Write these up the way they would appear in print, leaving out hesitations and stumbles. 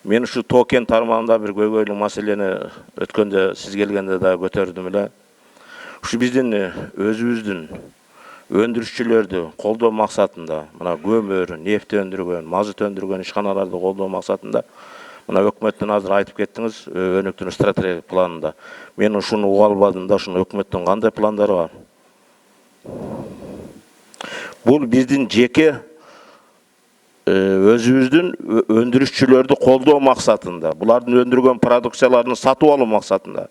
Мен ушу токен тармагында бир көйгөйлүү маселени өткөндө сиз келгенде да көтөрдүм эле. Ушу биздин өзүбүздүн өндүрүшчүлөрдү колдоо максатында, мына көмүр, нефт өндүргөн, мазут өндүргөн ишканаларды колдоо максатында мына өкмөттөн азыр айтып кеттиңиз, өнүктүрүү стратегиялык планында. Мен ушуну уга албадым да, ушуну өкмөттүн кандай пландары бар? Бул биздин жеке өзүбүздүн өндүрүшчүлөрдү колдоо максатында, булардын өндүргөн продукцияларын сатып алуу максатында.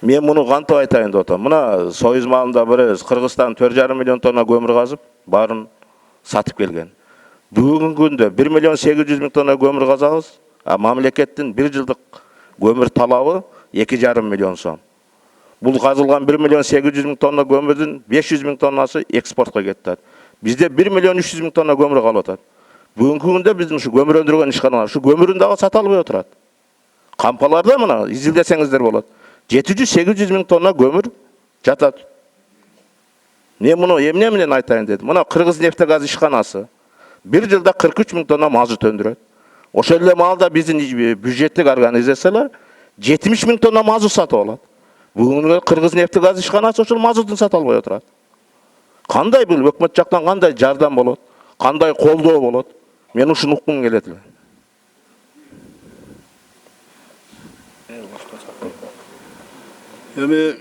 Мен муну кантип айтайын деп атам? Мына Союз маалында бирибиз Кыргызстан 4,5 миллион тонна көмүр казып, баарын сатып келген. Бүгүнкү күндө 1,8 миллион тонна көмүр казабыз, а мамлекеттин 1 жылдык көмүр талабы 2,5 миллион сом. Бул казылган 1,8 миллион тонна көмүрдүн 500 000 тоннасы экспортко кетет. Bizde 1,3 миллион тонна көмір қалып атат. Бүгінгі күнде біздің ушу көмір өндірген ишканалар ушу көмүрүн дагы сата албай отурат. Кампаларда мына изилдесеңиздер болот. 700-800 000 тонна көмір жатат. Мен муну эмне менен айтайын дедим. Мына Кыргызнефтегаз ишканасы 1 жылда 43 000 тонна мазут өндүрөт. Ошол эле маалда биздин бюджеттик организациялар 70 000 тонна мазут сатып алат. Бүгүнкү Кыргызнефтегаз ишканасы ошол мазутун сата албай отурат. Кандай бул өкмөт жактан кандай жардам болот? Кандай колдоо болот? Мен ушуну уккум келет эле. Эми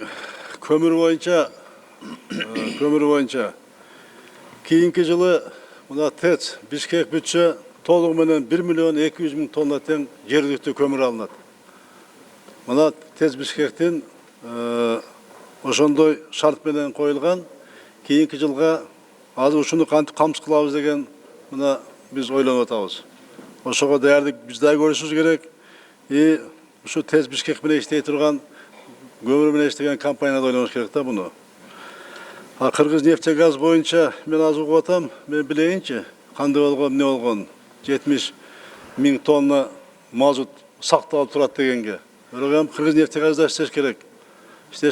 көмүр боюнча кийинки жылы мына ТЭЦ Бишкек бүтчө толугу менен 1,2 миллион тонна тең жергиликтүү көмүр алынат. Мына ТЭЦ Бишкектин ошондой шарт менен коюлган. Кийинки жылга азыр ушуну кантип камсыз кылабыз деген мына биз ойлонуп атабыз. Ошого даярдык биз да көрүшүбүз керек. Ушу ТЭЦ Бишкек менен иштей турган көмүр менен иштеген компанияда ойлонуш керек да буну. Кыргызнефтегаз боюнча мен азыр угуп атам, мен билейинчи кандай болгон, эмне болгон. 70 000 тонна мазут сакталып турат дегенге. Бирок эми Кыргызнефтегазда иштеш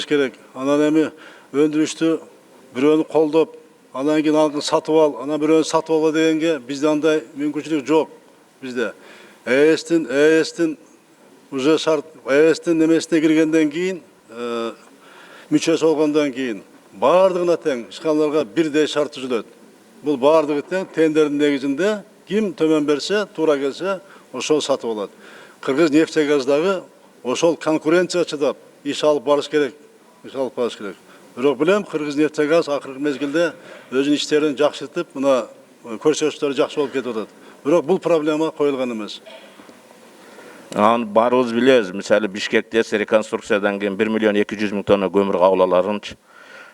керек. Анан эми өндүрүштү бирөөнү колдоп, анан кийин алгы сатып ал, анан бирөөнү сатып алба дегенге бизде андай мүмкүнчүлүк жок. Бизде ЭСтин уже шарт ЭСтин немесине киргенден кийин, мүчөсү болгондон кийин баардыгына тең ишканаларга бирдей шарт түзүлөт. Бул баардыгы тең тендердин негизинде ким төмөн берсе, туура келсе, ошол сатып алат. Кыргызнефтегаздагы ошол конкуренцияга чыдап иш алып барыш керек. Бирок билем, Кыргызнефтегаз акыркы мезгилде өзүнүн иштерин жакшыртып, мына көрсөтүштөрү жакшы болуп кетип атат. Бирок бул проблема коюлган эмес. Аны баарыбыз билебиз. Мисалы Бишкекте реконструкциядан кийин 1,2 миллион тонна көмүр кабылаларынчы.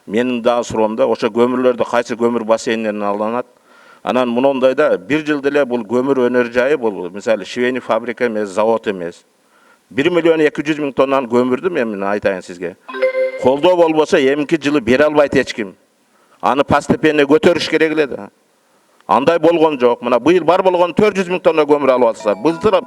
Менин дагы суроомда, ошо көмүрлөрдү кайсы көмүр бассейндеринен алынат? Анан мундайда 1 жылда эле бул көмүр өнөр жайы бул, мисалы швейный фабрика эмес, завод эмес. 1,2 миллион тоннаны көмүрдү мен айтайын сизге. Колдоо болбосо эмки жылы бере албайт эч ким. Аны постепенно көтөрүш керек эле да. Андай болгон жок. Мына быйыл бар болгон 400 000 тонна көмүр алып атса, былтыр